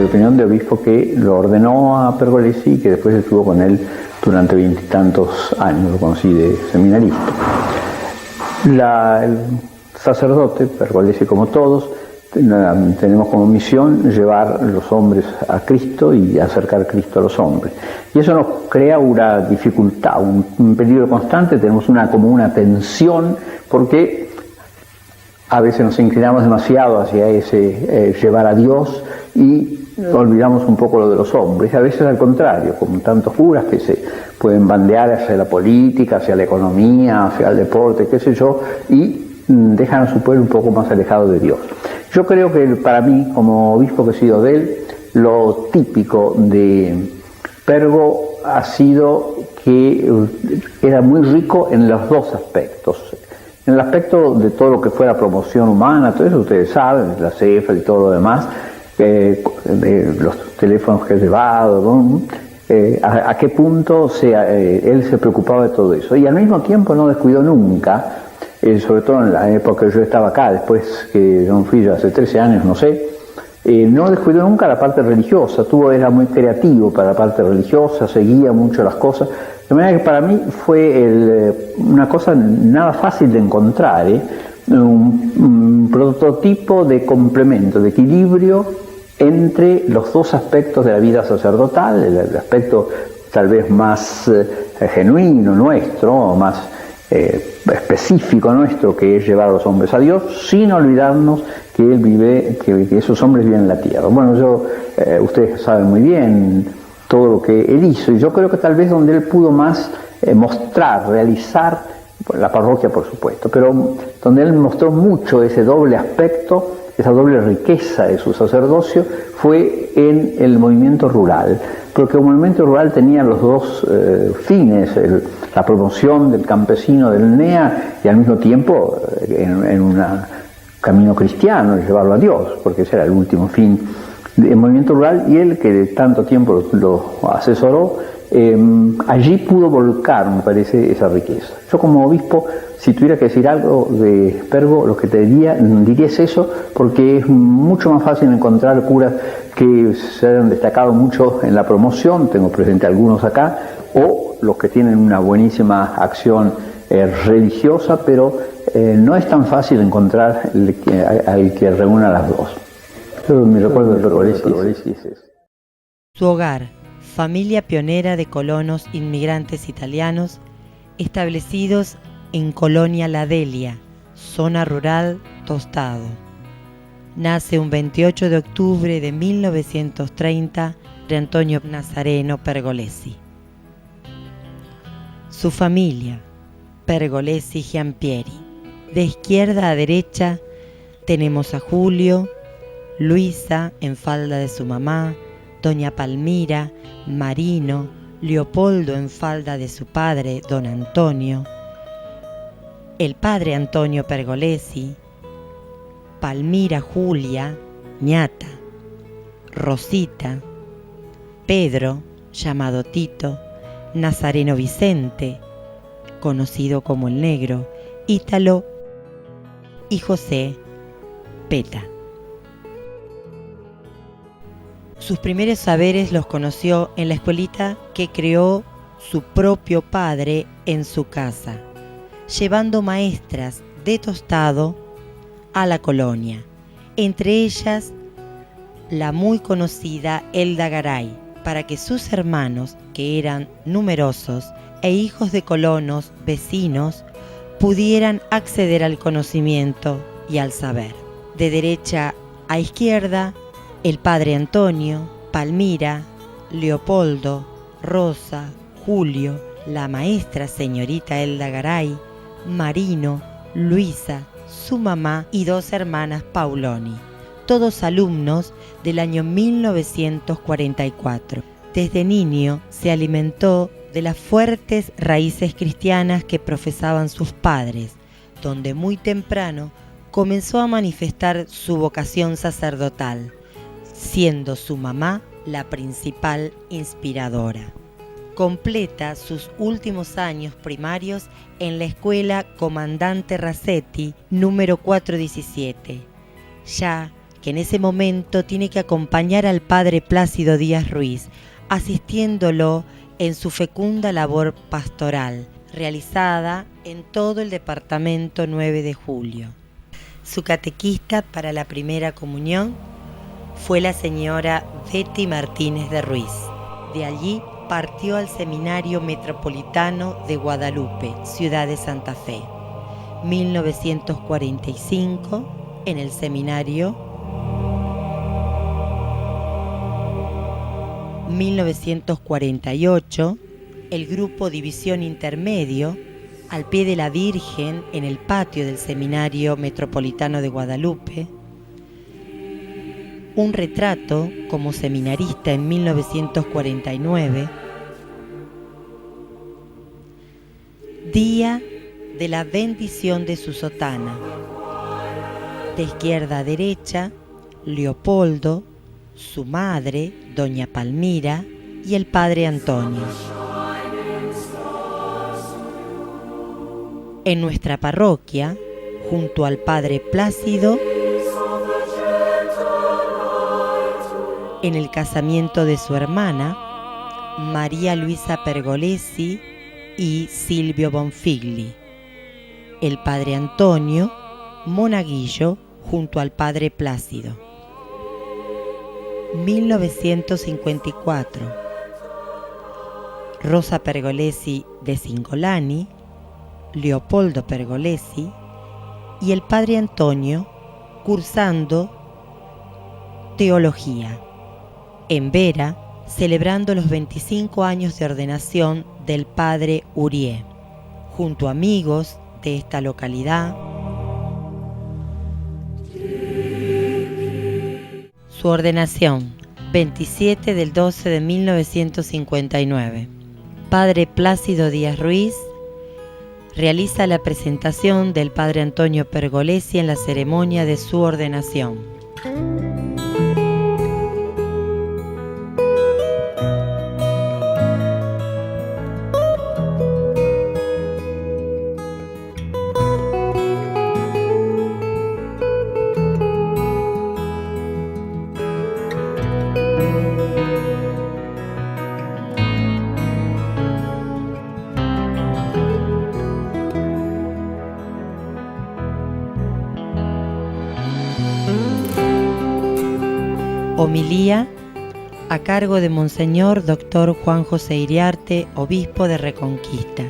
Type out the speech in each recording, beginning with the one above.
de opinión de obispo que lo ordenó a Pergolesi y que después estuvo con él durante 20 y tantos años, lo conocí de seminarista. El sacerdote, Pergolesi como todos, tenemos como misión llevar los hombres a Cristo y acercar a Cristo a los hombres. Y eso nos crea una dificultad, un peligro constante, tenemos como una tensión, porque a veces nos inclinamos demasiado hacia ese llevar a Dios y olvidamos un poco lo de los hombres. A veces al contrario, como tantos curas que se pueden bandear hacia la política, hacia la economía, hacia el deporte, qué sé yo, y dejan a su pueblo un poco más alejado de Dios. Yo creo que para mí, como obispo que he sido de él, lo típico de Pergo ha sido que era muy rico en los dos aspectos. En el aspecto de todo lo que fue la promoción humana, todo eso ustedes saben, la CEFA y todo lo demás, los teléfonos que he llevado, ¿no? A qué punto él se preocupaba de todo eso. Y al mismo tiempo no descuidó nunca, sobre todo en la época que yo estaba acá, después que yo fui hace 13 años, no sé, no descuidó nunca la parte religiosa, era muy creativo para la parte religiosa, seguía mucho las cosas, de manera que para mí fue una cosa nada fácil de encontrar, un prototipo de complemento, de equilibrio entre los dos aspectos de la vida sacerdotal, el aspecto tal vez más genuino nuestro, o más específico nuestro, que es llevar a los hombres a Dios, sin olvidarnos que Él vive, que esos hombres viven en la tierra. Bueno, ustedes saben muy bien todo lo que Él hizo, y yo creo que tal vez donde Él pudo más mostrar, realizar, la parroquia por supuesto, pero donde Él mostró mucho ese doble aspecto, esa doble riqueza de su sacerdocio, fue en el movimiento rural, porque el movimiento rural tenía los dos fines, la promoción del campesino del NEA y al mismo tiempo en un camino cristiano, llevarlo a Dios, porque ese era el último fin del movimiento rural, y él, que tanto tiempo lo asesoró, allí pudo volcar, me parece, esa riqueza. Yo como obispo, si tuviera que decir algo de Pergo, lo que te diría es eso, porque es mucho más fácil encontrar curas que se han destacado mucho en la promoción, tengo presente algunos acá, o los que tienen una buenísima acción religiosa, pero no es tan fácil encontrar al que reúna las dos. Yo me recuerdo de Pergolesi es eso. Su hogar, familia pionera de colonos inmigrantes italianos establecidos en Colonia La Delia, zona rural Tostado. Nace un 28 de octubre de 1930 de Antonio Nazareno Pergolesi. Su familia, Pergolesi Giampieri. De izquierda a derecha tenemos a Julio, Luisa en falda de su mamá, doña Palmira, Marino, Leopoldo en falda de su padre, don Antonio, el padre Antonio Pergolesi, Palmira Julia, ñata, Rosita, Pedro, llamado Tito, Nazareno Vicente, conocido como el Negro, Ítalo y José Peta. Sus primeros saberes los conoció en la escuelita que creó su propio padre en su casa, llevando maestras de Tostado a la colonia, entre ellas la muy conocida Elda Garay, para que sus hermanos, que eran numerosos, e hijos de colonos vecinos, pudieran acceder al conocimiento y al saber. De derecha a izquierda, el padre Antonio, Palmira, Leopoldo, Rosa, Julio, la maestra señorita Elda Garay, Marino, Luisa, su mamá y dos hermanas Pauloni, todos alumnos del año 1944. Desde niño se alimentó de las fuertes raíces cristianas que profesaban sus padres, donde muy temprano comenzó a manifestar su vocación sacerdotal, siendo su mamá la principal inspiradora. Completa sus últimos años primarios en la escuela Comandante Racetti, número 417, ya que en ese momento tiene que acompañar al padre Plácido Díaz Ruiz, asistiéndolo en su fecunda labor pastoral, realizada en todo el departamento 9 de Julio. Su catequista para la primera comunión fue la señora Betty Martínez de Ruiz. De allí partió al Seminario Metropolitano de Guadalupe, ciudad de Santa Fe. 1945, en el seminario. 1948, el grupo División Intermedio, al pie de la Virgen, en el patio del Seminario Metropolitano de Guadalupe. Un retrato como seminarista en 1949. Día de la bendición de su sotana. De izquierda a derecha, Leopoldo, su madre, doña Palmira, y el padre Antonio. En nuestra parroquia, junto al padre Plácido, en el casamiento de su hermana, María Luisa Pergolesi y Silvio Bonfigli. El padre Antonio, monaguillo, junto al padre Plácido. 1954. Rosa Pergolesi de Cingolani, Leopoldo Pergolesi y el padre Antonio cursando teología. En Vera, celebrando los 25 años de ordenación del padre Urié, junto a amigos de esta localidad. Su ordenación, 27 del 12 de 1959. Padre Plácido Díaz Ruiz realiza la presentación del padre Antonio Pergolesi en la ceremonia de su ordenación. Homilía a cargo de Monseñor Dr. Juan José Iriarte, obispo de Reconquista.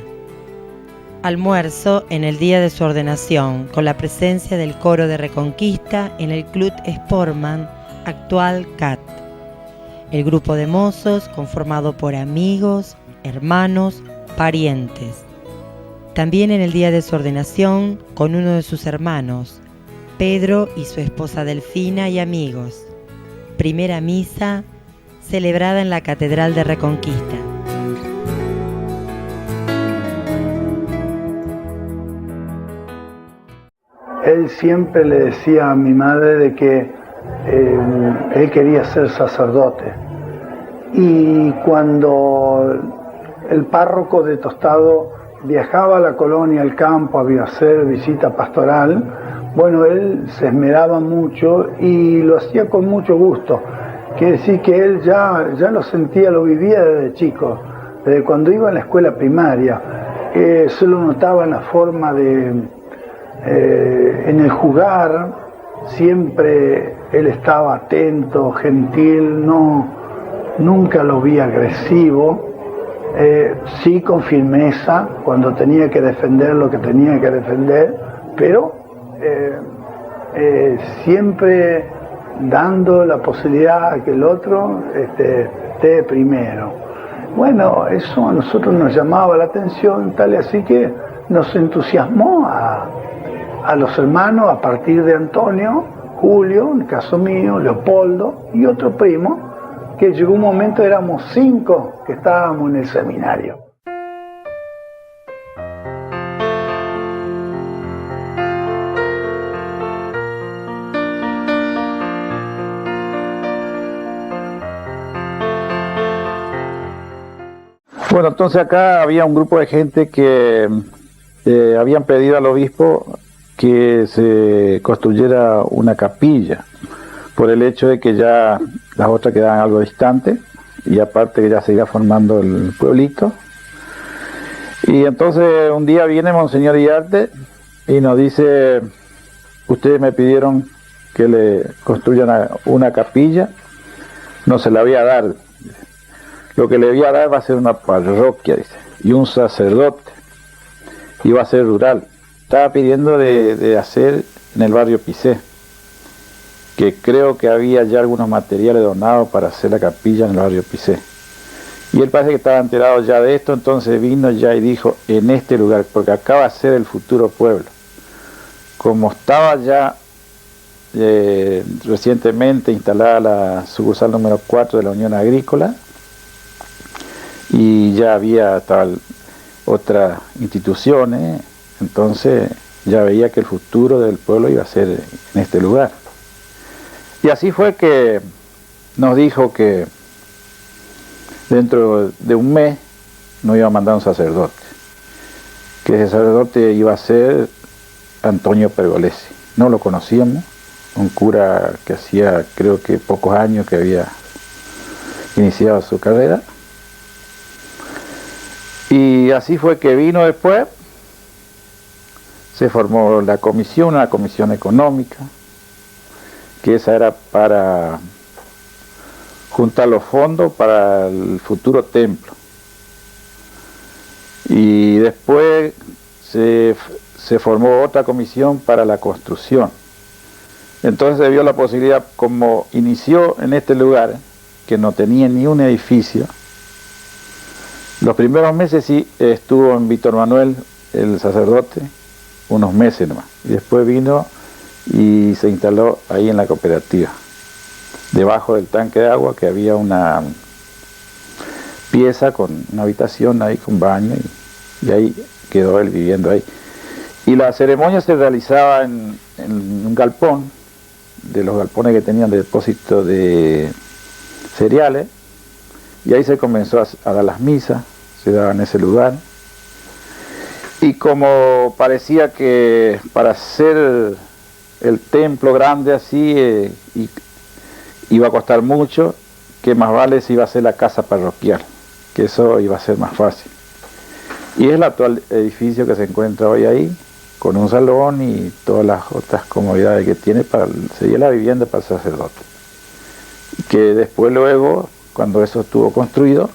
Almuerzo en el día de su ordenación, con la presencia del coro de Reconquista en el Club Sportman, actual CAT. El grupo de mozos conformado por amigos, hermanos, parientes. También en el día de su ordenación, con uno de sus hermanos, Pedro y su esposa Delfina y amigos. Primera misa celebrada en la Catedral de Reconquista. Él siempre le decía a mi madre de que él quería ser sacerdote. Y cuando el párroco de Tostado viajaba a la colonia, al campo, a hacer visita pastoral, bueno, él se esmeraba mucho y lo hacía con mucho gusto. Quiere decir que él ya lo sentía, lo vivía desde chico, desde cuando iba a la escuela primaria. Se lo notaba en la forma en el jugar, siempre él estaba atento, gentil, nunca lo vi agresivo, sí con firmeza cuando tenía que defender lo que tenía que defender, pero siempre dando la posibilidad a que el otro esté primero. Bueno, eso a nosotros nos llamaba la atención, tal y así que nos entusiasmó a los hermanos a partir de Antonio, Julio, en el caso mío, Leopoldo y otro primo, que llegó un momento, éramos 5 que estábamos en el seminario. Bueno, entonces acá había un grupo de gente que habían pedido al obispo que se construyera una capilla por el hecho de que ya las otras quedaban algo distantes y aparte que ya se iba formando el pueblito. Y entonces un día viene Monseñor Iriarte y nos dice: ustedes me pidieron que le construyan una capilla, no se la voy a dar, lo que le voy a dar va a ser una parroquia, dice, y un sacerdote, y va a ser rural. Estaba pidiendo de hacer en el barrio Pisé, que creo que había ya algunos materiales donados para hacer la capilla en el barrio Pisé. Y él parece que estaba enterado ya de esto, entonces vino ya y dijo: en este lugar, porque acá va a ser el futuro pueblo. Como estaba ya recientemente instalada la sucursal número 4 de la Unión Agrícola, y ya había otras instituciones, entonces ya veía que el futuro del pueblo iba a ser en este lugar. Y así fue que nos dijo que dentro de un mes nos iba a mandar un sacerdote, que ese sacerdote iba a ser Antonio Pergolesi. No lo conocíamos, un cura que hacía creo que pocos años que había iniciado su carrera. Y así fue que vino después, se formó la comisión, una comisión económica, que esa era para juntar los fondos para el futuro templo. Y después se formó otra comisión para la construcción. Entonces se vio la posibilidad, como inició en este lugar, que no tenía ni un edificio. Los primeros meses sí estuvo en Víctor Manuel, el sacerdote, unos meses nomás. Y después vino y se instaló ahí en la cooperativa, debajo del tanque de agua, que había una pieza con una habitación ahí con baño, y ahí quedó él viviendo ahí. Y la ceremonia se realizaba en un galpón, de los galpones que tenían de depósito de cereales, y ahí se comenzó a dar las misas, se daban en ese lugar. Y como parecía que para hacer el templo grande así iba a costar mucho, que más vale si iba a ser la casa parroquial, que eso iba a ser más fácil. Y es el actual edificio que se encuentra hoy ahí, con un salón y todas las otras comodidades que tiene, sería la vivienda para el sacerdote. Que después luego, cuando eso estuvo construido,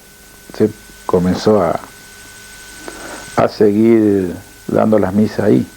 se comenzó a seguir dando las misas ahí.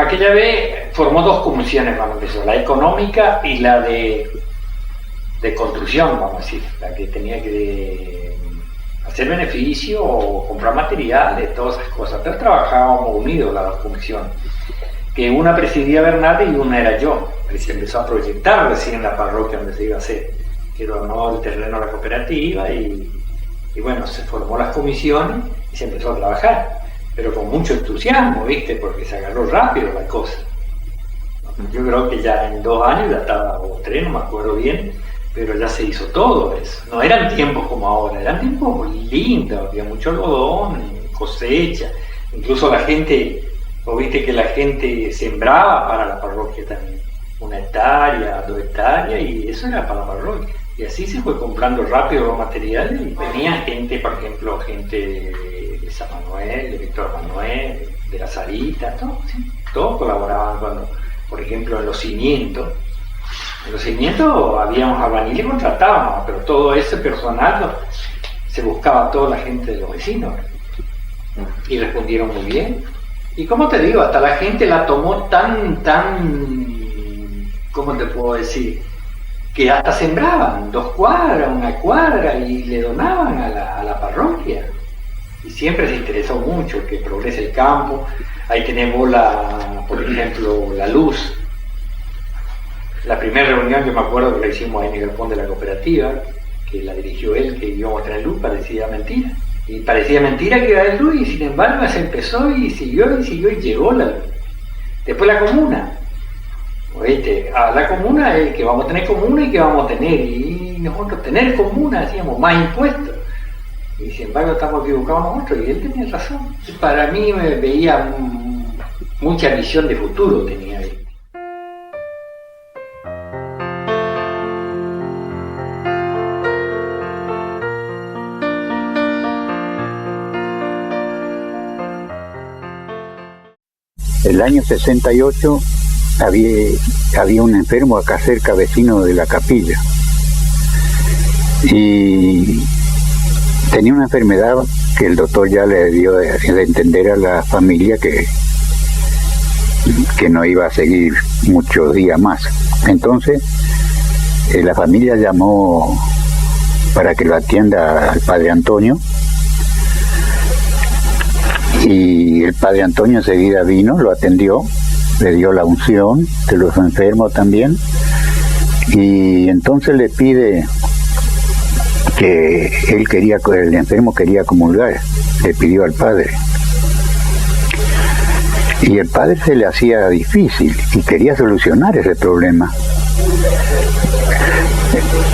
aquella vez formó dos comisiones cuando empezó, la económica y la de construcción, vamos a decir, la que tenía que hacer beneficio o comprar materiales, todas esas cosas, pero trabajábamos unidos las dos comisiones, que una presidía Bernal y una era yo, que se empezó a proyectar recién la parroquia donde se iba a hacer, que donó el terreno a la cooperativa y bueno, se formó las comisiones y se empezó a trabajar, pero con mucho entusiasmo, ¿viste? Porque se agarró rápido la cosa. Yo creo que ya en 2 años ya estaba, o 3, no me acuerdo bien, pero ya se hizo todo eso. No eran tiempos como ahora, eran tiempos lindos, había mucho algodón, cosecha, incluso la gente, o viste que la gente sembraba para la parroquia también, 1 hectárea, 2 hectáreas, y eso era para la parroquia. Y así se fue comprando rápido los materiales y venía gente, por ejemplo, gente de San Manuel, de Víctor Manuel, de la Sarita, todos colaboraban cuando, por ejemplo, en los cimientos. En los cimientos habíamos albañiles y contratábamos, pero todo ese personal se buscaba toda la gente de los vecinos. Y respondieron muy bien. Y como te digo, hasta la gente la tomó tan, ¿cómo te puedo decir? Que hasta sembraban 2 cuadras, 1 cuadra y le donaban a la parroquia. Y siempre se interesó mucho que progrese el campo. Ahí tenemos por ejemplo, la luz. La primera reunión que me acuerdo que la hicimos ahí en el galpón de la cooperativa, que la dirigió él, que íbamos a tener luz, parecía mentira. Y parecía mentira que iba a haber luz, y sin embargo se empezó y siguió y llegó la luz. Después la comuna. Oíste, a la comuna es que vamos a tener comuna y que vamos a tener, y nosotros tener comuna hacíamos más impuestos. Y sin embargo estamos equivocados nosotros, y él tenía razón. Y para mí me veía mucha visión de futuro tenía él. El año 68 había un enfermo acá cerca, vecino de la capilla, y tenía una enfermedad que el doctor ya le dio de entender a la familia que no iba a seguir muchos días más. Entonces la familia llamó para que lo atienda al padre Antonio, y el padre Antonio enseguida vino, lo atendió, le dio la unción de los enfermos también, y entonces le pide que el enfermo quería comulgar, le pidió al padre. Y el padre se le hacía difícil y quería solucionar ese problema.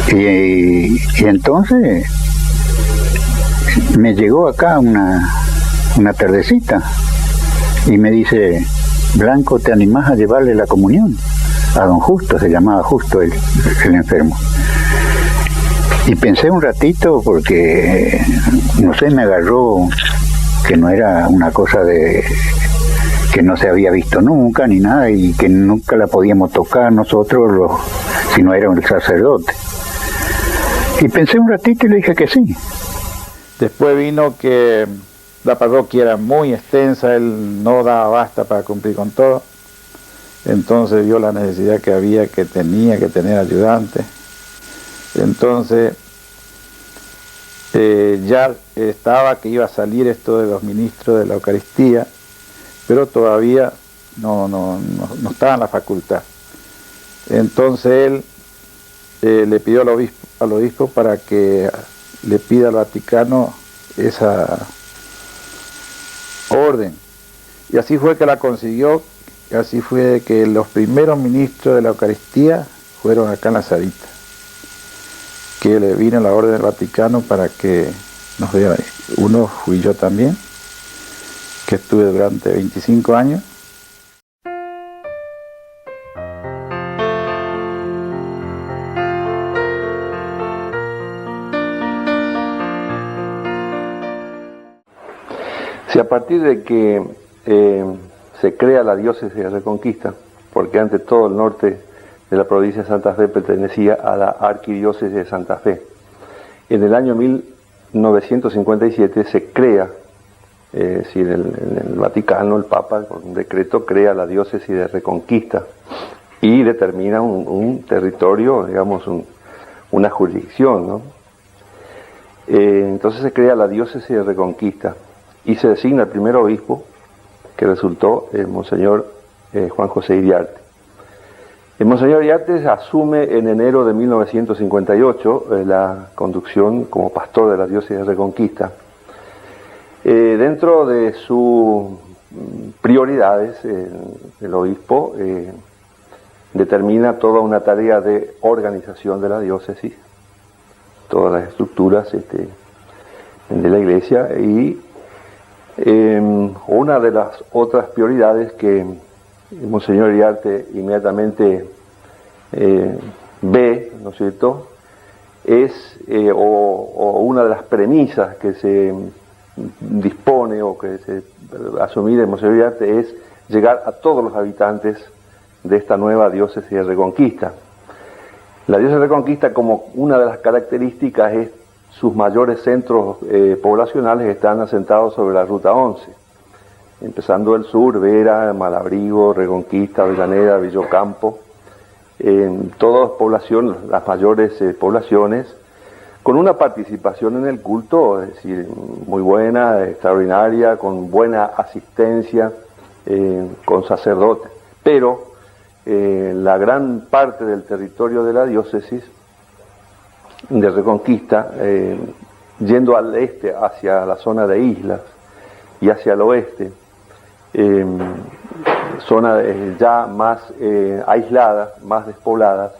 Y entonces me llegó acá una tardecita y me dice: Blanco, ¿te animás a llevarle la comunión? A don Justo, se llamaba Justo el enfermo. Y pensé un ratito porque, no sé, me agarró que no era una cosa que no se había visto nunca ni nada, y que nunca la podíamos tocar nosotros si no era el sacerdote. Y pensé un ratito y le dije que sí. Después vino que la parroquia era muy extensa, él no daba basta para cumplir con todo. Entonces vio la necesidad que tenía que tener ayudantes. Entonces ya estaba que iba a salir esto de los ministros de la Eucaristía, pero todavía no estaba en la facultad. Entonces él le pidió al obispo para que le pida al Vaticano esa orden, y así fue que la consiguió. Así fue que los primeros ministros de la Eucaristía fueron acá en la Sarita, que le vino la orden del Vaticano para que nos diera. Uno fui yo también, que estuve durante 25 años. Si a partir de que se crea la diócesis de Reconquista, porque antes todo el norte de la provincia de Santa Fe pertenecía a la arquidiócesis de Santa Fe, en el año 1957 se crea es decir, en el Vaticano el Papa con un decreto crea la diócesis de Reconquista y determina un territorio, digamos, una jurisdicción, ¿no? Entonces se crea la diócesis de Reconquista y se designa el primer obispo, que resultó Monseñor Juan José Iriarte. El Monseñor Iriarte asume en enero de 1958 la conducción como pastor de la diócesis de Reconquista. Dentro de sus prioridades, el obispo determina toda una tarea de organización de la diócesis, todas las estructuras de la iglesia, y una de las otras prioridades que Monseñor Iriarte inmediatamente ve, ¿no es cierto?, es, o una de las premisas que se dispone o que se asumir en Monseñor Iriarte es llegar a todos los habitantes de esta nueva diócesis de Reconquista. La diócesis de Reconquista, como una de las características, es sus mayores centros poblacionales están asentados sobre la Ruta 11, empezando del sur, Vera, Malabrigo, Reconquista, Avellaneda, Villocampo, todas poblaciones, las mayores poblaciones, con una participación en el culto, es decir, muy buena, extraordinaria, con buena asistencia, con sacerdotes. Pero la gran parte del territorio de la diócesis de Reconquista, yendo al este hacia la zona de islas y hacia el oeste, zonas ya más aisladas, más despobladas,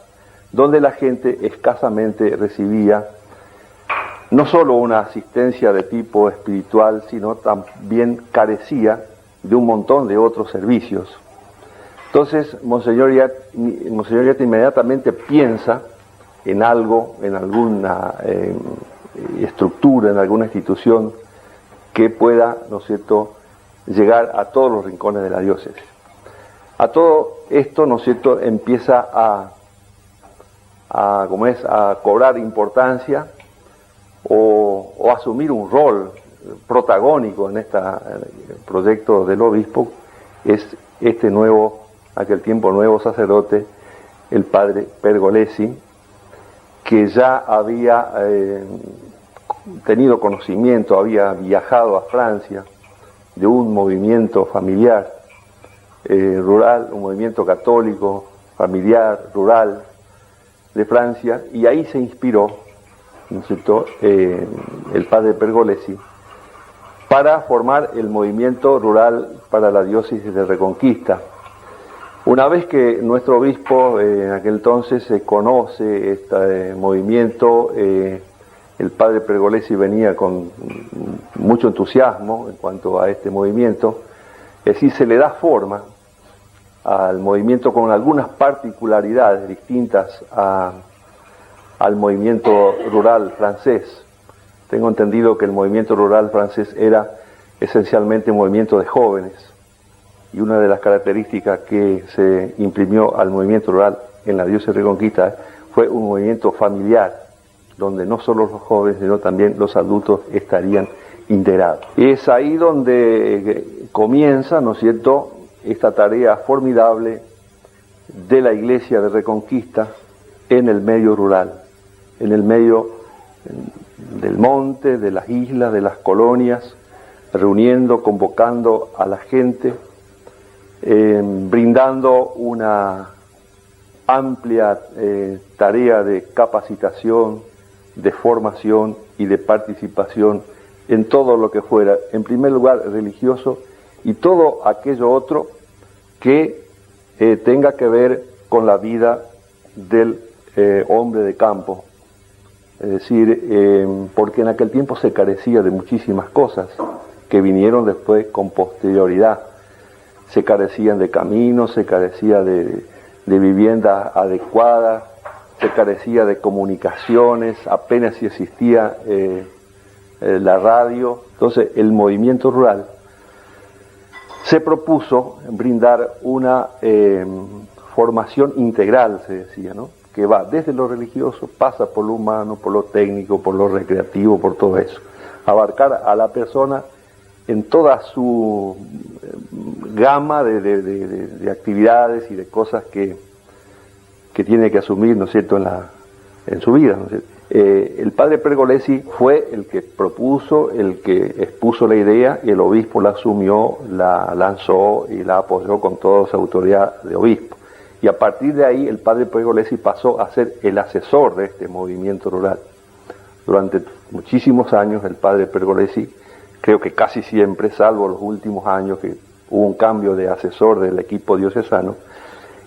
donde la gente escasamente recibía no solo una asistencia de tipo espiritual, sino también carecía de un montón de otros servicios. Entonces, Monseñor Iriarte inmediatamente piensa en algo, en alguna estructura, en alguna institución que pueda, ¿no es cierto?, llegar a todos los rincones de la diócesis. A todo esto, ¿no es cierto?, empieza a cobrar importancia o asumir un rol protagónico en este proyecto del obispo, es este nuevo, aquel tiempo nuevo sacerdote, el padre Pergolesi, que ya había tenido conocimiento, había viajado a Francia de un movimiento familiar rural, un movimiento católico, familiar, rural de Francia, y ahí se inspiró, ¿no es cierto?, el padre Pergolesi para formar el movimiento rural para la diócesis de Reconquista. Una vez que nuestro obispo en aquel entonces se conoce este movimiento, el padre Pergolesi venía con mucho entusiasmo en cuanto a este movimiento, es decir, se le da forma al movimiento con algunas particularidades distintas al movimiento rural francés. Tengo entendido que el movimiento rural francés era esencialmente un movimiento de jóvenes, y una de las características que se imprimió al movimiento rural en la diócesis de Reconquista fue un movimiento familiar, donde no solo los jóvenes, sino también los adultos estarían integrados. Y es ahí donde comienza, ¿no es cierto?, esta tarea formidable de la iglesia de Reconquista en el medio rural, en el medio del monte, de las islas, de las colonias, reuniendo, convocando a la gente, brindando una amplia tarea de capacitación, de formación y de participación en todo lo que fuera, en primer lugar religioso, y todo aquello otro que tenga que ver con la vida del hombre de campo. Es decir, porque en aquel tiempo se carecía de muchísimas cosas que vinieron después con posterioridad. Se carecían de caminos, se carecía de viviendas adecuadas, se carecía de comunicaciones, apenas si existía la radio. Entonces el movimiento rural se propuso brindar una formación integral, se decía, ¿no?, que va desde lo religioso, pasa por lo humano, por lo técnico, por lo recreativo, por todo eso. Abarcar a la persona en toda su gama de actividades y de cosas que tiene que asumir, ¿no es cierto?, en su vida, ¿no es cierto? El padre Pergolesi fue el que propuso, el que expuso la idea, y el obispo la asumió, la lanzó y la apoyó con toda su autoridad de obispo. Y a partir de ahí el padre Pergolesi pasó a ser el asesor de este movimiento rural. Durante muchísimos años el padre Pergolesi, creo que casi siempre, salvo los últimos años que hubo un cambio de asesor del equipo diocesano,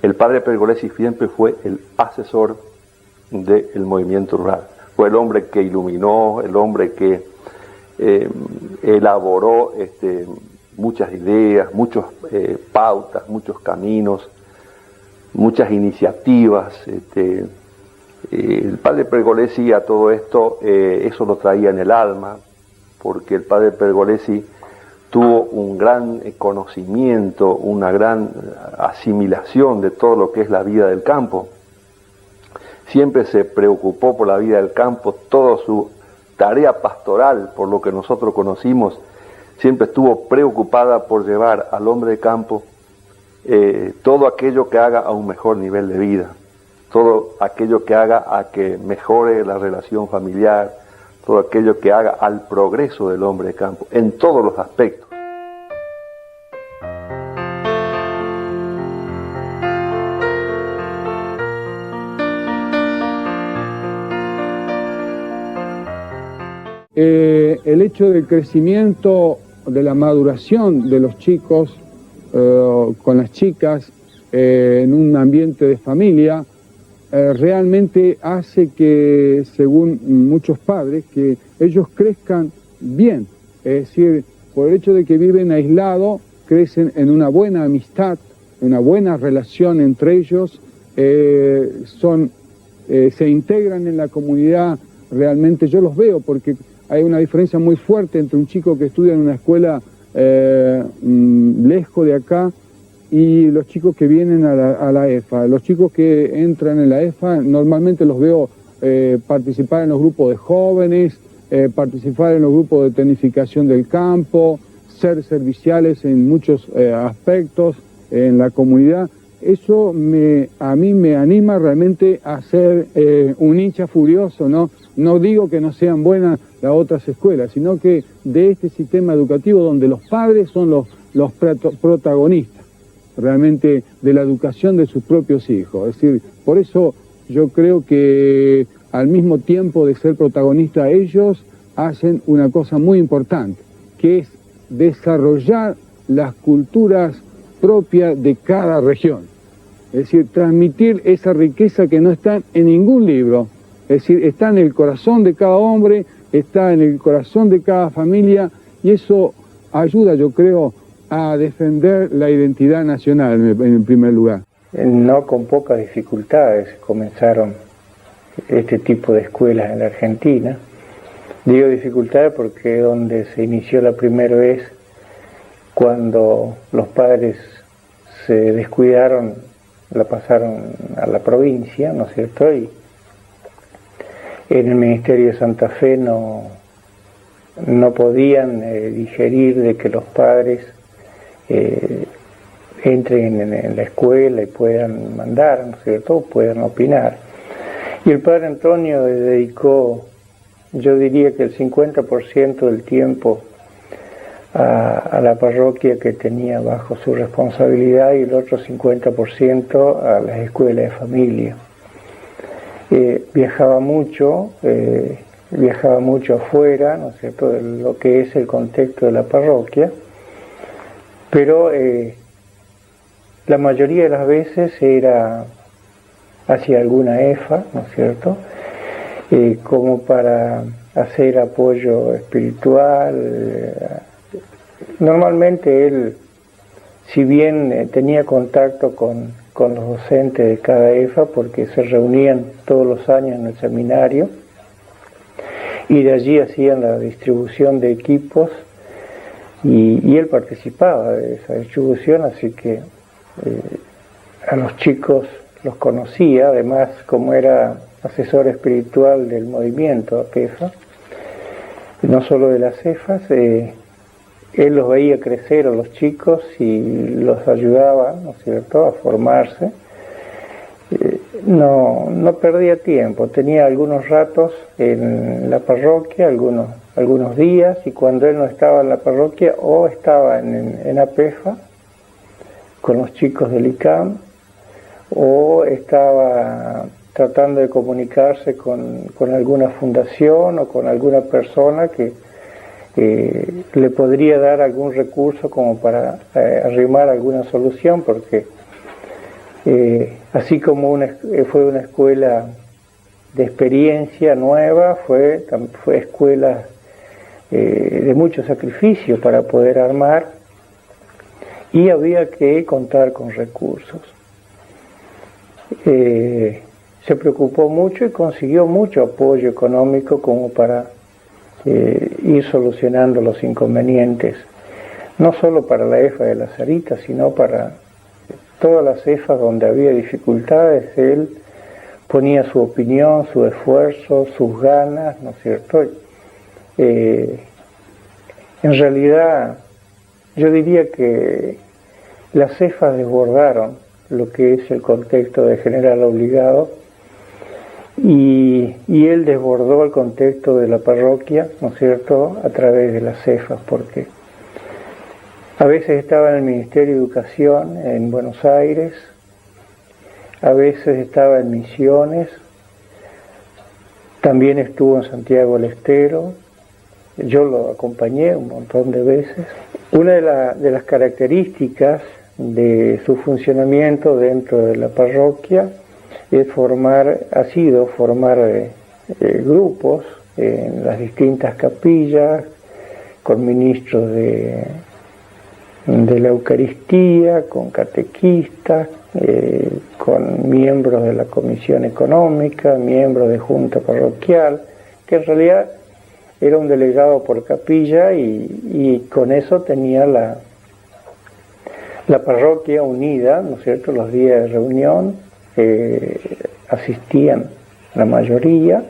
el padre Pergolesi siempre fue el asesor del movimiento rural. Fue el hombre que iluminó, el hombre que elaboró muchas ideas, muchas pautas, muchos caminos, muchas iniciativas. El padre Pergolesi a todo esto, eso lo traía en el alma, porque el padre Pergolesi tuvo un gran conocimiento, una gran asimilación de todo lo que es la vida del campo. Siempre se preocupó por la vida del campo, toda su tarea pastoral, por lo que nosotros conocimos, siempre estuvo preocupada por llevar al hombre de campo todo aquello que haga a un mejor nivel de vida, todo aquello que haga a que mejore la relación familiar, todo aquello que haga al progreso del hombre de campo, en todos los aspectos. El hecho del crecimiento, de la maduración de los chicos con las chicas en un ambiente de familia, realmente hace que, según muchos padres, que ellos crezcan bien. Es decir, por el hecho de que viven aislados, crecen en una buena amistad, una buena relación entre ellos, se integran en la comunidad. Realmente yo los veo porque hay una diferencia muy fuerte entre un chico que estudia en una escuela lejos de acá y los chicos que vienen a la EFA. Los chicos que entran en la EFA normalmente los veo participar en los grupos de jóvenes, participar en los grupos de tecnificación del campo, ser serviciales en muchos aspectos en la comunidad. Eso a mí me anima realmente a ser un hincha furioso, ¿no? No digo que no sean buenas las otras escuelas, sino que de este sistema educativo donde los padres son los protagonistas realmente de la educación de sus propios hijos. Es decir, por eso yo creo que al mismo tiempo de ser protagonistas ellos hacen una cosa muy importante, que es desarrollar las culturas propias de cada región. Es decir, transmitir esa riqueza que no está en ningún libro. Es decir, está en el corazón de cada hombre, está en el corazón de cada familia, y eso ayuda, yo creo, a defender la identidad nacional en primer lugar. No con pocas dificultades comenzaron este tipo de escuelas en la Argentina. Digo dificultades porque donde se inició la primera vez, cuando los padres se descuidaron, la pasaron a la provincia, ¿no es cierto? Y en el Ministerio de Santa Fe no podían digerir de que los padres entren en la escuela y puedan mandar, ¿no es cierto?, puedan opinar. Y el padre Antonio dedicó, yo diría que el 50% del tiempo a la parroquia que tenía bajo su responsabilidad y el otro 50% a las escuelas de familia. Viajaba mucho afuera, ¿no es cierto?, de lo que es el contexto de la parroquia, pero la mayoría de las veces era hacia alguna EFA, ¿no es cierto?, como para hacer apoyo espiritual. Normalmente él, si bien tenía contacto con los docentes de cada EFA, porque se reunían todos los años en el seminario, y de allí hacían la distribución de equipos, y él participaba de esa distribución, así que a los chicos los conocía, además como era asesor espiritual del movimiento EFA, no solo de las EFAs, él los veía crecer a los chicos y los ayudaba, ¿no es cierto?, a formarse. No perdía tiempo, tenía algunos ratos en la parroquia, algunos días, y cuando él no estaba en la parroquia o estaba en APEFA con los chicos del ICAM, o estaba tratando de comunicarse con alguna fundación o con alguna persona que le podría dar algún recurso como para arrimar alguna solución, porque así como fue una escuela de experiencia nueva, fue escuela de mucho sacrificio para poder armar, y había que contar con recursos. Se preocupó mucho y consiguió mucho apoyo económico como para ir solucionando los inconvenientes, no solo para la EFA de La Sarita, sino para todas las EFAs donde había dificultades. Él ponía su opinión, su esfuerzo, sus ganas, ¿no es cierto? En realidad, yo diría que las EFAs desbordaron lo que es el contexto de general obligado, y él desbordó el contexto de la parroquia, ¿no es cierto?, a través de las EFAs, porque a veces estaba en el Ministerio de Educación en Buenos Aires, a veces estaba en Misiones, también estuvo en Santiago del Estero, yo lo acompañé un montón de veces. Una de las características de su funcionamiento dentro de la parroquia ha sido formar grupos en las distintas capillas, con ministros de la Eucaristía, con catequistas, con miembros de la Comisión Económica, miembros de Junta Parroquial, que en realidad era un delegado por capilla, y con eso tenía la parroquia unida, ¿no es cierto?, los días de reunión. Asistían la mayoría,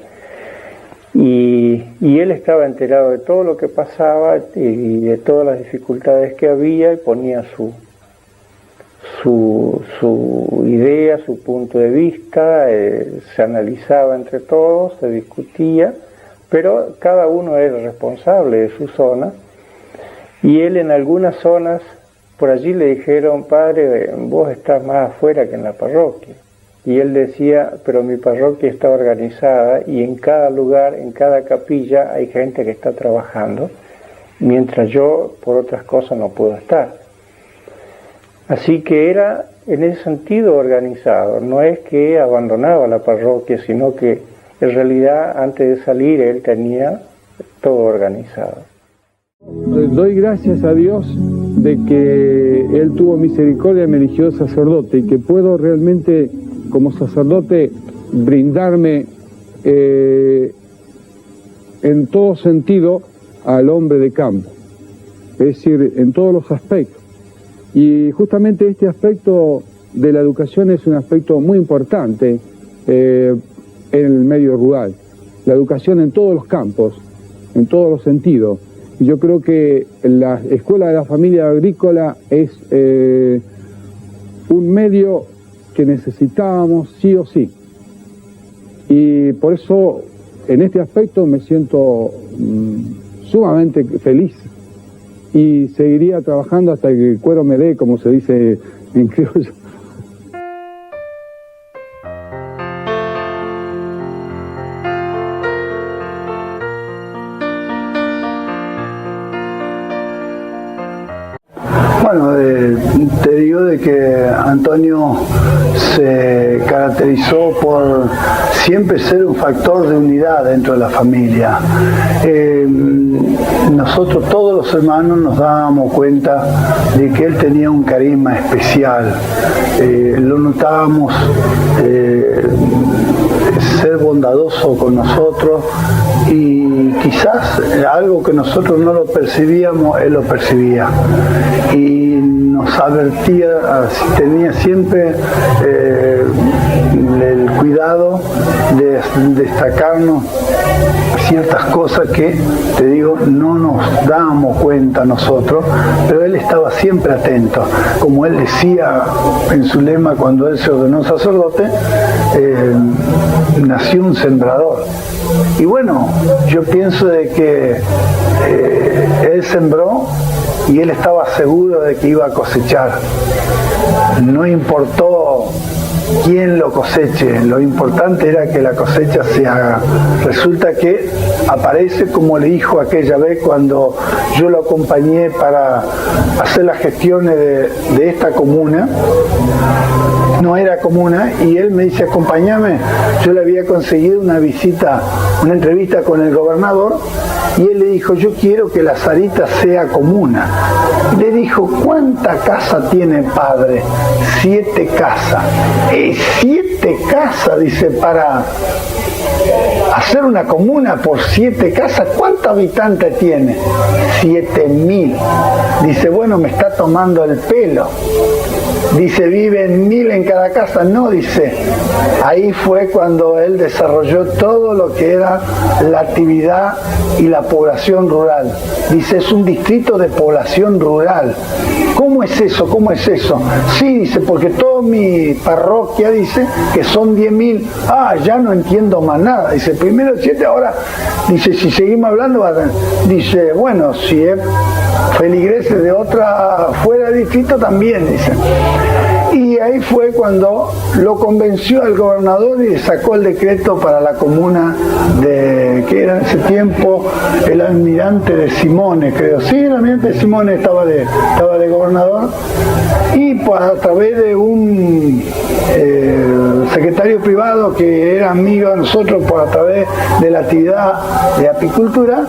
y él estaba enterado de todo lo que pasaba y de todas las dificultades que había, y ponía su idea, su punto de vista, se analizaba entre todos, se discutía, pero cada uno era responsable de su zona, y él en algunas zonas, por allí le dijeron: padre, vos estás más afuera que en la parroquia. Y él decía: pero mi parroquia está organizada, y en cada lugar, en cada capilla hay gente que está trabajando, mientras yo por otras cosas no puedo estar. Así que era en ese sentido organizado, no es que abandonaba la parroquia, sino que en realidad antes de salir él tenía todo organizado. Doy gracias a Dios de que Él tuvo misericordia y me eligió sacerdote, y que puedo realmente como sacerdote brindarme en todo sentido al hombre de campo, es decir, en todos los aspectos. Y justamente este aspecto de la educación es un aspecto muy importante en el medio rural. La educación en todos los campos, en todos los sentidos. Yo creo que la Escuela de la Familia Agrícola es un medio que necesitábamos sí o sí. Y por eso, en este aspecto, me siento sumamente feliz. Y seguiría trabajando hasta que el cuero me dé, como se dice en criollo. Bueno, te digo de que Antonio se caracterizó por siempre ser un factor de unidad dentro de la familia. Nosotros todos los hermanos nos dábamos cuenta de que él tenía un carisma especial. Lo notábamos ser bondadoso con nosotros, y quizás algo que nosotros no lo percibíamos, él lo percibía. Y nos advertía, tenía siempre el cuidado de destacarnos ciertas cosas que, te digo, no nos damos cuenta nosotros, pero él estaba siempre atento. Como él decía en su lema cuando él se ordenó sacerdote, nació un sembrador. Y bueno, yo pienso de que él sembró y él estaba seguro de que iba a cosechar. No importó quién lo coseche, lo importante era que la cosecha se haga. Resulta que aparece, como le dijo aquella vez cuando yo lo acompañé para hacer las gestiones de esta comuna, no era comuna, y él me dice, acompáñame. Yo le había conseguido una visita, una entrevista con el gobernador, y él le dijo, yo quiero que la Sarita sea comuna. Le dijo, ¿cuánta casa tiene padre? 7 casas. 7 casas, dice, para hacer una comuna por 7 casas, ¿cuántos habitantes tiene? 7.000. Dice, bueno, me está tomando el pelo. Dice, viven 1.000 en cada casa. No, dice, ahí fue cuando él desarrolló todo lo que era la actividad y la población rural. Dice, es un distrito de población rural. ¿Cómo es eso? ¿Cómo es eso? Sí, dice, porque toda mi parroquia dice que son 10.000. Ah, ya no entiendo más nada. Dice, primero 7, ahora, dice, si seguimos hablando, dice, bueno, si es feligreses de otra fuera del distrito también, dice. Y ahí fue cuando lo convenció al gobernador y sacó el decreto para la comuna que era en ese tiempo el almirante de Simone, creo. Sí, el almirante de Simone estaba de gobernador, y pues a través de un secretario privado que era amigo de nosotros, por a través de la actividad de apicultura,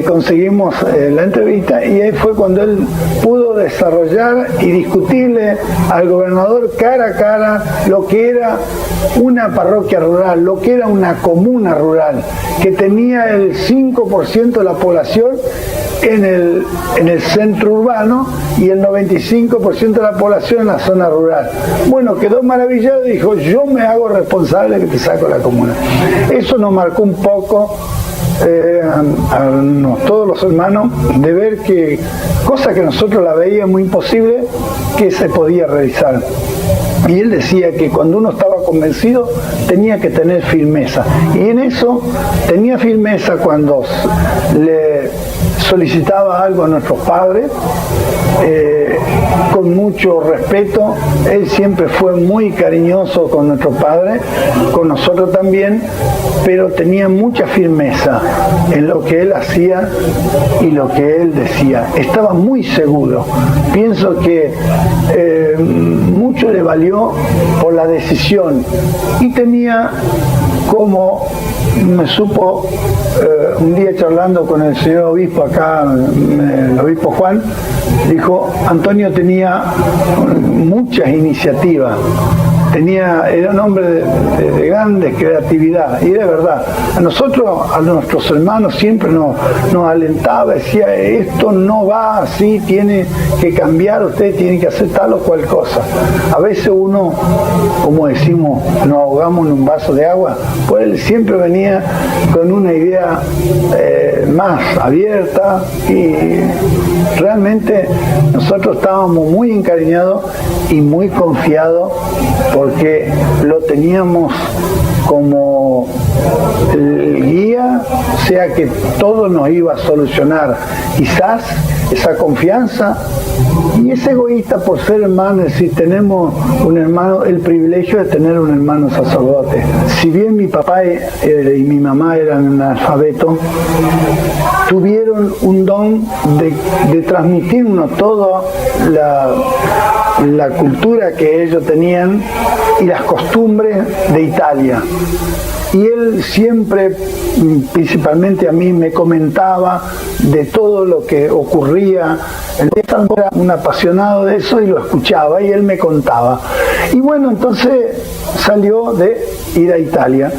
conseguimos la entrevista, y ahí fue cuando él pudo desarrollar y discutirle al gobernador cara a cara lo que era una parroquia rural, lo que era una comuna rural, que tenía el 5% de la población en el centro urbano y el 95% de la población en la zona rural. Bueno, quedó maravillado y dijo, yo me hago responsable que te saco la comuna. Eso nos marcó un poco a todos los hermanos, de ver que cosa que nosotros la veíamos imposible, que se podía realizar. Y él decía que cuando uno estaba convencido tenía que tener firmeza, y en eso tenía firmeza cuando le solicitaba algo a nuestros padres, con mucho respeto. Él siempre fue muy cariñoso con nuestros padres, con nosotros también, pero tenía mucha firmeza en lo que él hacía y lo que él decía. Estaba muy seguro. Pienso que mucho le valió por la decisión, y tenía, como me supo un día charlando con el señor obispo acá, el obispo Juan, dijo, Antonio tenía muchas iniciativas, era un hombre de grande creatividad, y de verdad, a nuestros hermanos siempre nos alentaba, decía, esto no va así, tiene que cambiar, ustedes tienen que hacer tal o cual cosa. A veces uno, como decimos, nos ahogamos en un vaso de agua, pues él siempre venía con una idea más abierta, y realmente nosotros estábamos muy encariñados y muy confiados, porque lo teníamos como el guía, o sea que todo nos iba a solucionar. Quizás esa confianza y ese egoísta por ser hermano, es decir, tenemos un hermano, el privilegio de tener un hermano sacerdote. Si bien mi papá y mi mamá eran analfabetos, tuvieron un don de transmitirnos toda la cultura que ellos tenían y las costumbres de Italia. Y él siempre, principalmente a mí, me comentaba de todo lo que ocurría. Él era un apasionado de eso y lo escuchaba, y él me contaba. Y bueno, entonces salió de ir a Italia.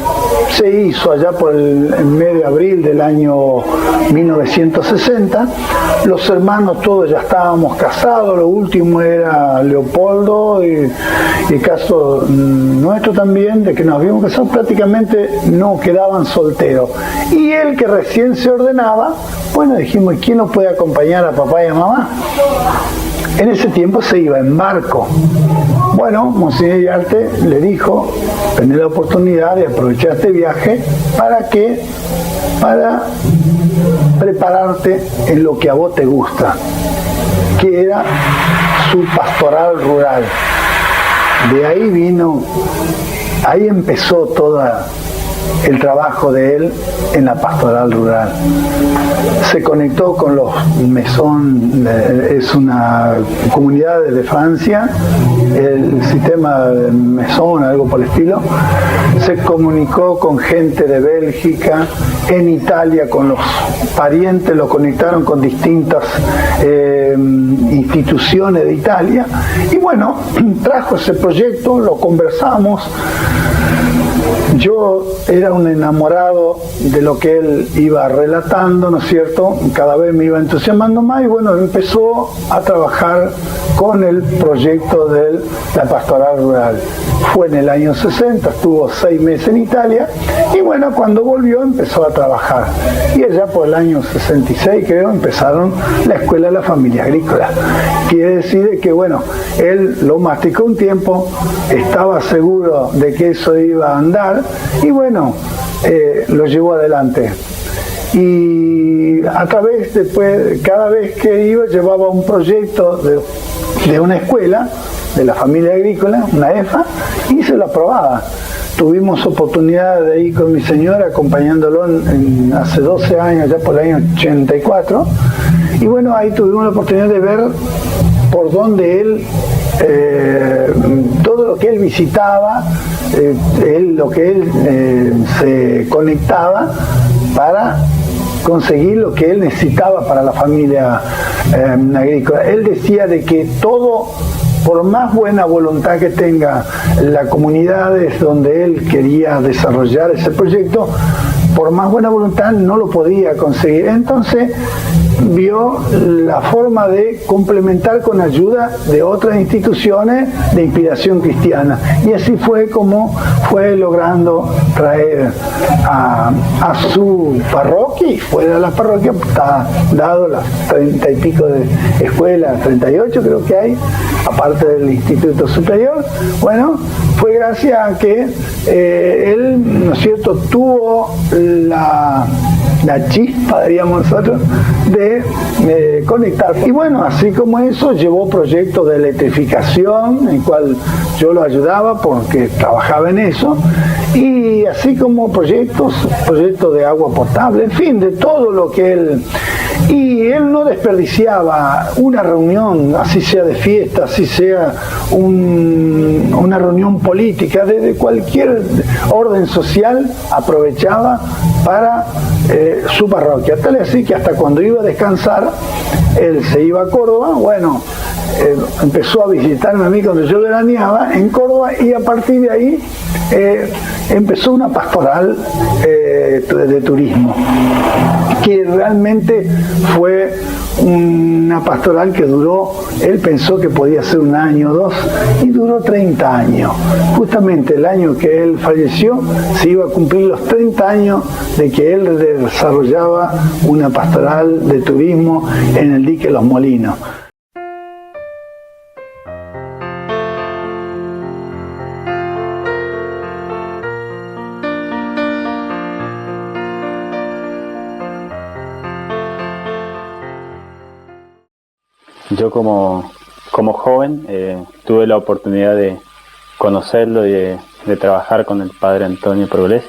se hizo allá por el mes de abril del año 1960. Los hermanos todos ya estábamos casados, lo último era Leopoldo y el caso nuestro también, de que nos habíamos casado, prácticamente no quedaban solteros. Y él, que recién se ordenaba, bueno, dijimos, ¿quién nos puede acompañar a papá y a mamá? En ese tiempo se iba en barco. Bueno, Monseñor Iriarte le dijo, tenés la oportunidad de aprovechar este viaje para prepararte en lo que a vos te gusta, que era su pastoral rural. De ahí vino, ahí empezó todo el trabajo de él en la pastoral rural. Se conectó con los Maisons, es una comunidad de Francia, el sistema de Maison, algo por el estilo. Se comunicó con gente de Bélgica, en Italia con los parientes, lo conectaron con distintas instituciones de Italia, y bueno, trajo ese proyecto, lo conversamos. Yo era un enamorado de lo que él iba relatando, ¿no es cierto? Cada vez me iba entusiasmando más y bueno, empezó a trabajar con el proyecto de la pastoral rural. Fue en el año 60, estuvo 6 meses en Italia y bueno, cuando volvió empezó a trabajar. Y allá por el año 66, creo, empezaron la Escuela de la Familia Agrícola. Quiere decir que bueno, él lo masticó un tiempo, estaba seguro de que eso iba a andar y bueno, lo llevó adelante. Y a través, después, cada vez que iba, llevaba un proyecto de una escuela de la familia agrícola, una EFA, y se lo aprobaba. Tuvimos oportunidad de ir con mi señora acompañándolo hace 12 años, ya por el año 84, y bueno, ahí tuvimos la oportunidad de ver por donde él, todo lo que él visitaba, lo que él se conectaba para conseguir lo que él necesitaba para la familia agrícola. Él decía de que todo, por más buena voluntad que tenga la comunidad donde él quería desarrollar ese proyecto, por más buena voluntad no lo podía conseguir. Entonces vio la forma de complementar con ayuda de otras instituciones de inspiración cristiana. Y así fue como fue logrando traer a su parroquia, y fuera de la parroquia está dado las 30 y pico de escuelas, 38 creo que hay, aparte del Instituto Superior. Bueno, fue gracias a que él, ¿no es cierto?, tuvo la chispa, diríamos nosotros, de conectar. Y bueno, así como eso, llevó proyectos de electrificación, en el cual yo lo ayudaba porque trabajaba en eso, y así como proyectos de agua potable, en fin, de todo lo que él... Y él no desperdiciaba una reunión, así sea de fiesta, así sea una reunión política, desde cualquier orden social, aprovechaba para su parroquia. Tal es así que hasta cuando iba a descansar, él se iba a Córdoba, bueno, empezó a visitarme a mí cuando yo veraneaba en Córdoba, y a partir de ahí empezó una pastoral de turismo, que realmente fue una pastoral que duró, él pensó que podía ser 1 año o 2, y duró 30 años. Justamente el año que él falleció se iba a cumplir los 30 años de que él desarrollaba una pastoral de turismo en el dique Los Molinos. Yo como joven tuve la oportunidad de conocerlo y de trabajar con el padre Antonio Progressi,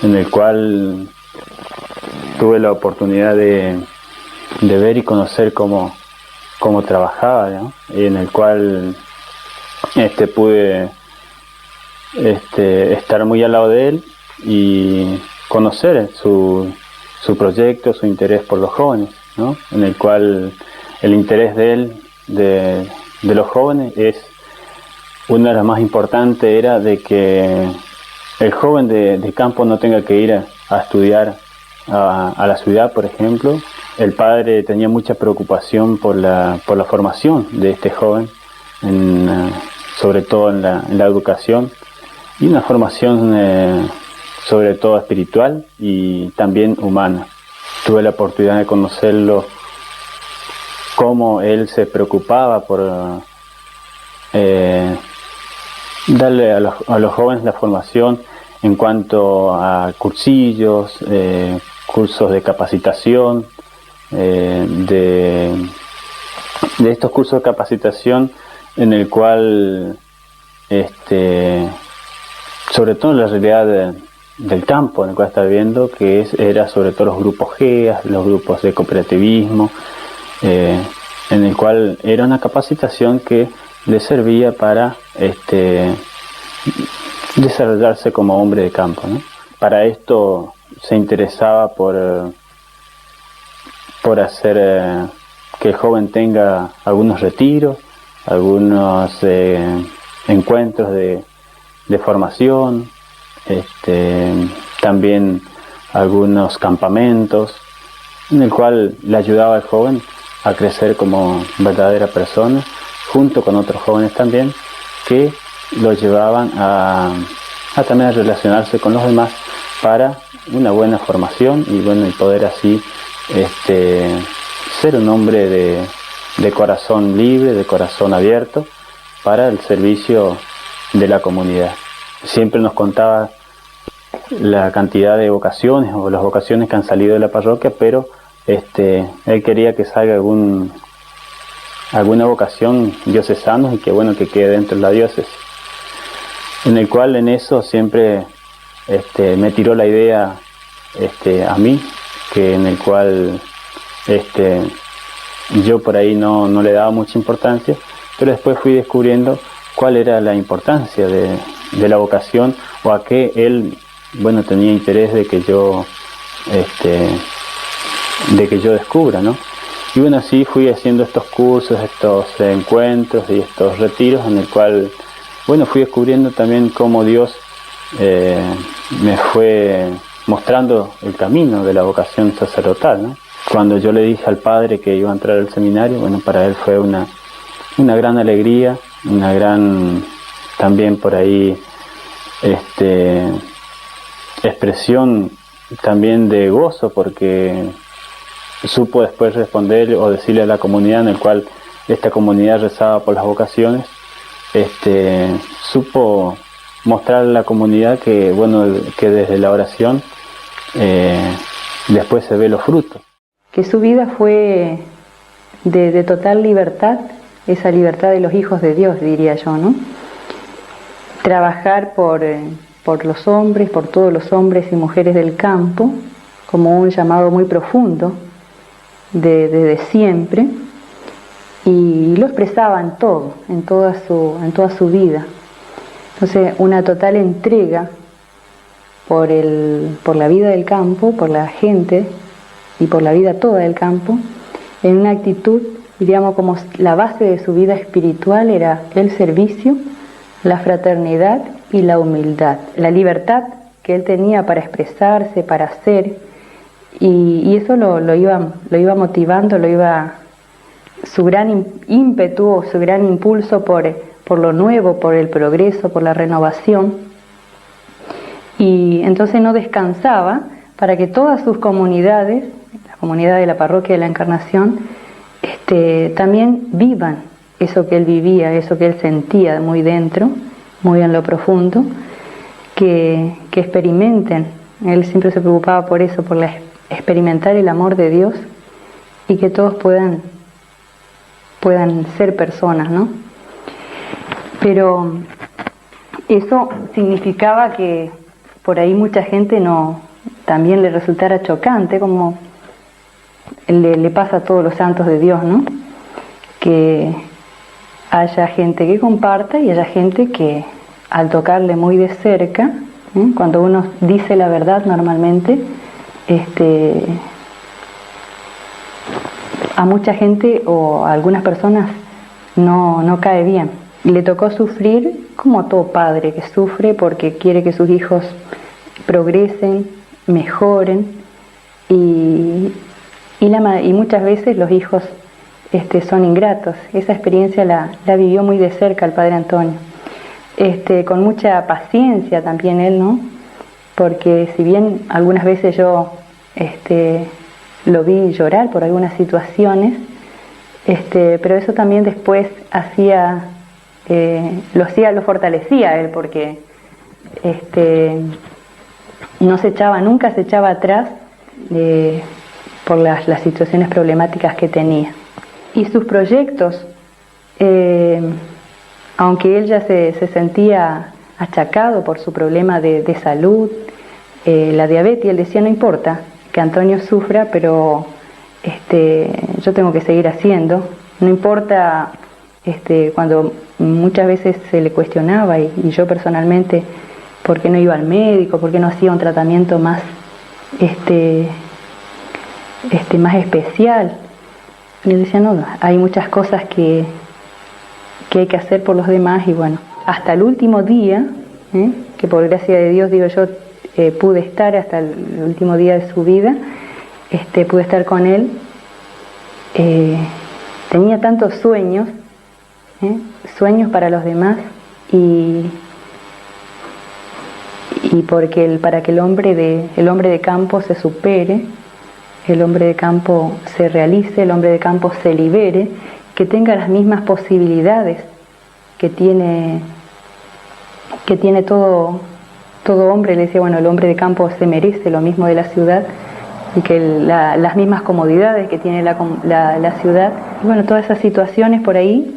en el cual tuve la oportunidad de ver y conocer cómo trabajaba, ¿no? Y en el cual pude estar muy al lado de él y conocer su proyecto, su interés por los jóvenes, ¿no? En el cual el interés de él, de los jóvenes, es una de las más importantes, era de que el joven de campo no tenga que ir a estudiar a la ciudad, por ejemplo. El padre tenía mucha preocupación por la formación de este joven, sobre todo en la educación, y una formación sobre todo espiritual y también humana. Tuve la oportunidad de conocerlo, cómo él se preocupaba por darle a los jóvenes la formación en cuanto a cursillos, cursos de capacitación, de estos cursos de capacitación en el cual, sobre todo en la realidad del campo en el cual está viviendo, que era sobre todo los grupos GEA, los grupos de cooperativismo, en el cual era una capacitación que le servía para desarrollarse como hombre de campo, ¿no? Para esto se interesaba por hacer que el joven tenga algunos retiros, algunos encuentros de formación, también algunos campamentos, en el cual le ayudaba al joven a crecer como verdadera persona, junto con otros jóvenes también, que lo llevaban a también a relacionarse con los demás para una buena formación y poder así ser un hombre de corazón libre, de corazón abierto para el servicio de la comunidad. Siempre nos contaba la cantidad de vocaciones o las vocaciones que han salido de la parroquia, pero él quería que salga alguna vocación diocesana y que quede dentro de la diócesis, en el cual en eso siempre me tiró la idea a mí, que en el cual yo por ahí no le daba mucha importancia, pero después fui descubriendo cuál era la importancia de la vocación, o a qué él tenía interés de que yo descubra, ¿no? Y así fui haciendo estos cursos, estos encuentros y estos retiros, en el cual fui descubriendo también cómo Dios me fue mostrando el camino de la vocación sacerdotal, ¿no? Cuando yo le dije al padre que iba a entrar al seminario, para él fue una gran alegría, una gran también por ahí expresión también de gozo, porque supo después responder o decirle a la comunidad, en el cual esta comunidad rezaba por las vocaciones, supo mostrar a la comunidad que desde la oración después se ve los frutos. Que su vida fue de total libertad, esa libertad de los hijos de Dios, diría yo, ¿no? Trabajar por los hombres, por todos los hombres y mujeres del campo, como un llamado muy profundo desde siempre, y lo expresaba en todo, en toda su vida. Entonces, una total entrega por la vida del campo, por la gente y por la vida toda del campo, en una actitud, diríamos, como la base de su vida espiritual era el servicio, la fraternidad y la humildad, la libertad que él tenía para expresarse, para hacer, y eso lo iba motivando, su gran ímpetu, su gran impulso por lo nuevo, por el progreso, por la renovación, y entonces no descansaba para que todas sus comunidades, la comunidad de la Parroquia de la Encarnación, también vivan eso que él vivía, eso que él sentía muy dentro, muy en lo profundo, que experimenten. Él siempre se preocupaba por eso, por experimentar el amor de Dios, y que todos puedan ser personas, ¿no? Pero eso significaba que por ahí mucha gente también le resultara chocante, como le pasa a todos los santos de Dios, ¿no? Que haya gente que comparta y haya gente que, al tocarle muy de cerca, cuando uno dice la verdad normalmente, a mucha gente o a algunas personas no cae bien. le tocó sufrir como a todo padre que sufre porque quiere que sus hijos progresen, mejoren y muchas veces los hijos son ingratos. Esa experiencia la vivió muy de cerca el padre Antonio, con mucha paciencia también él, ¿no? Porque si bien algunas veces yo lo vi llorar por algunas situaciones, pero eso también después lo fortalecía a él, porque nunca se echaba atrás por las situaciones problemáticas que tenía. Y sus proyectos, aunque él ya se sentía achacado por su problema de salud, la diabetes, él decía, no importa que Antonio sufra, pero yo tengo que seguir haciendo, no importa cuando muchas veces se le cuestionaba y yo personalmente, ¿por qué no iba al médico? ¿Por qué no hacía un tratamiento más más especial? Y él decía, no, hay muchas cosas que hay que hacer por los demás, y bueno, hasta el último día, que por gracia de Dios, digo yo, pude estar hasta el último día de su vida, pude estar con él. Tenía tantos sueños, sueños para los demás, y para que el hombre de campo se supere, el hombre de campo se realice, el hombre de campo se libere, que tenga las mismas posibilidades que tiene todo hombre. Le decía, bueno, el hombre de campo se merece lo mismo de la ciudad, y que las mismas comodidades que tiene la ciudad. Y bueno, todas esas situaciones por ahí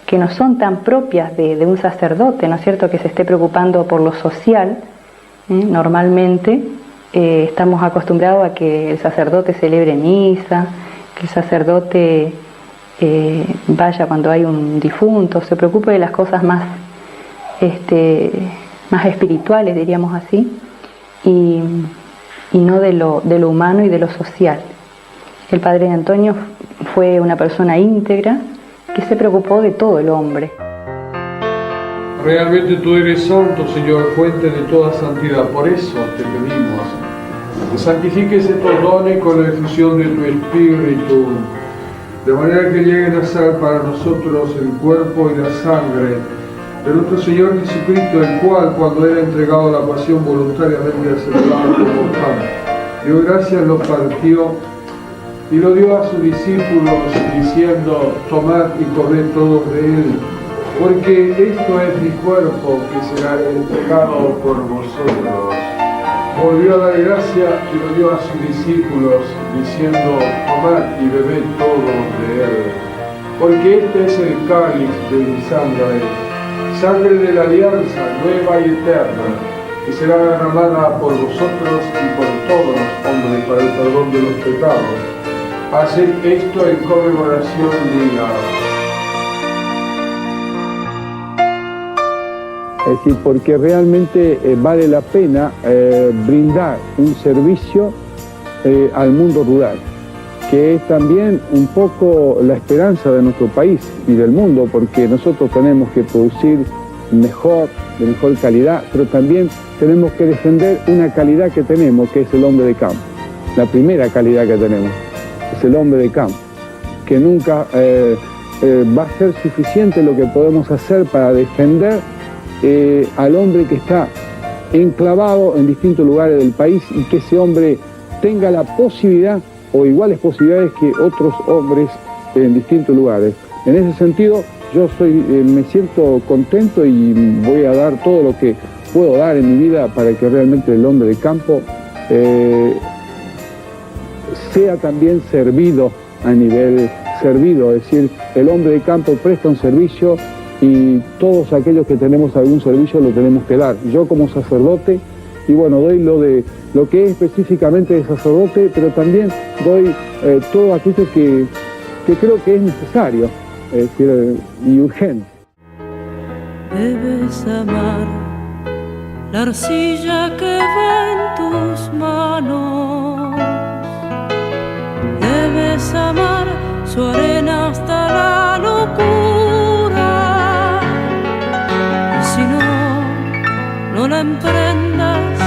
que no son tan propias de un sacerdote, ¿no es cierto?, que se esté preocupando por lo social. Normalmente estamos acostumbrados a que el sacerdote celebre misa, que el sacerdote vaya cuando hay un difunto, se preocupe de las cosas más espirituales, diríamos así, y no de lo humano y de lo social. El padre Antonio fue una persona íntegra que se preocupó de todo el hombre. Realmente tú eres santo, Señor, fuente de toda santidad. Por eso te pedimos que santifiques estos dones con la efusión de tu Espíritu, de manera que lleguen a ser para nosotros el cuerpo y la sangre de nuestro Señor Jesucristo, el cual, cuando era entregado a la pasión voluntariamente aceptado como pan, dio gracias, lo partió y lo dio a sus discípulos, diciendo, tomad y comed todos de él, porque esto es mi cuerpo que será entregado por vosotros. Volvió a dar gracia y lo dio a sus discípulos, diciendo, tomad y bebed todos de él, porque este es el cáliz de mi sangre, sangre de la alianza nueva y eterna, que será derramada por vosotros y por todos los hombres para el perdón de los pecados. Haced esto en conmemoración mía. Es decir, porque realmente vale la pena brindar un servicio al mundo rural, que es también un poco la esperanza de nuestro país y del mundo, porque nosotros tenemos que producir de mejor calidad, pero también tenemos que defender una calidad que tenemos, que es el hombre de campo. La primera calidad que tenemos es el hombre de campo, que nunca va a ser suficiente lo que podemos hacer para defender al hombre que está enclavado en distintos lugares del país, y que ese hombre tenga la posibilidad o iguales posibilidades que otros hombres en distintos lugares. En ese sentido, yo me siento contento y voy a dar todo lo que puedo dar en mi vida para que realmente el hombre de campo sea también servido a nivel servido, es decir, el hombre de campo presta un servicio y todos aquellos que tenemos algún servicio lo tenemos que dar. Yo como sacerdote, y bueno, doy lo que es específicamente de sacerdote, pero también doy todo aquello que creo que es necesario, es decir, y urgente. Debes amar la arcilla que va en tus manos, debes amar su arena hasta la locura, emprendas,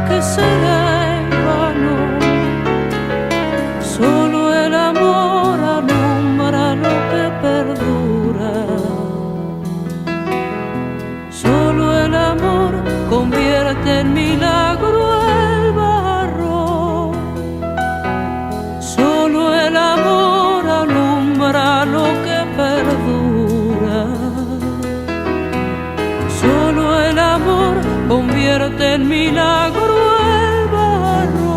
que será en vano. Solo el amor alumbra lo que perdura. Solo el amor convierte en milagro el barro. Solo el amor alumbra lo que perdura. Solo el amor convierte en milagro el barro.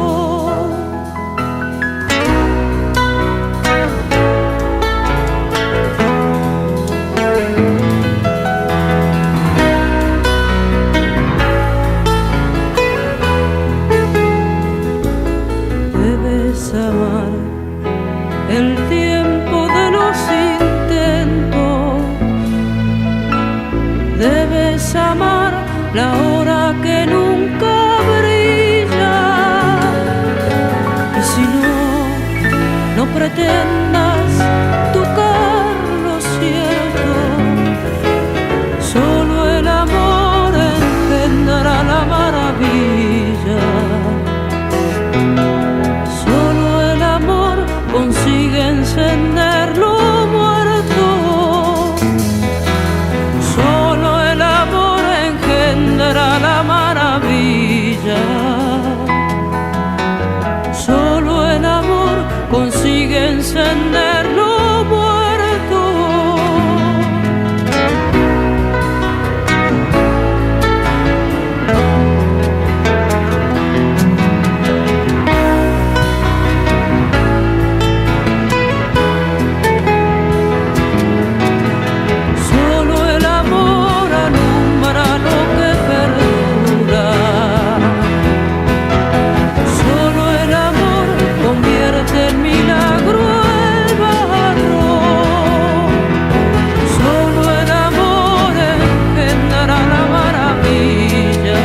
Debes amar el tiempo de los intentos. Debes amar la hora que nunca brilla. Y si no, no pretendas tocar lo cierto. Solo el amor engendra la maravilla. Solo el amor consigue encender lo muerto. Solo el amor engendra la maravilla. Solo el amor consigue encender lo muerto. Solo el amor alumbra lo que perdura. Solo el amor convierte en milagro el barro. Solo el amor engendra la maravilla.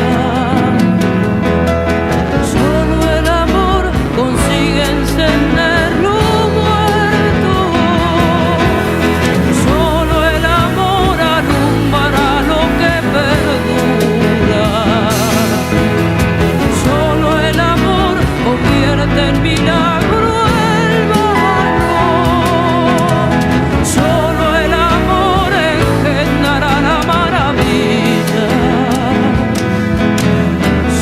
Solo el amor consigue encender lo muerto. Solo el amor alumbra lo que perdura. Solo el amor convierte en milagro el barro. Solo el amor engendra la maravilla.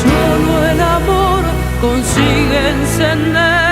Solo el amor consigue encender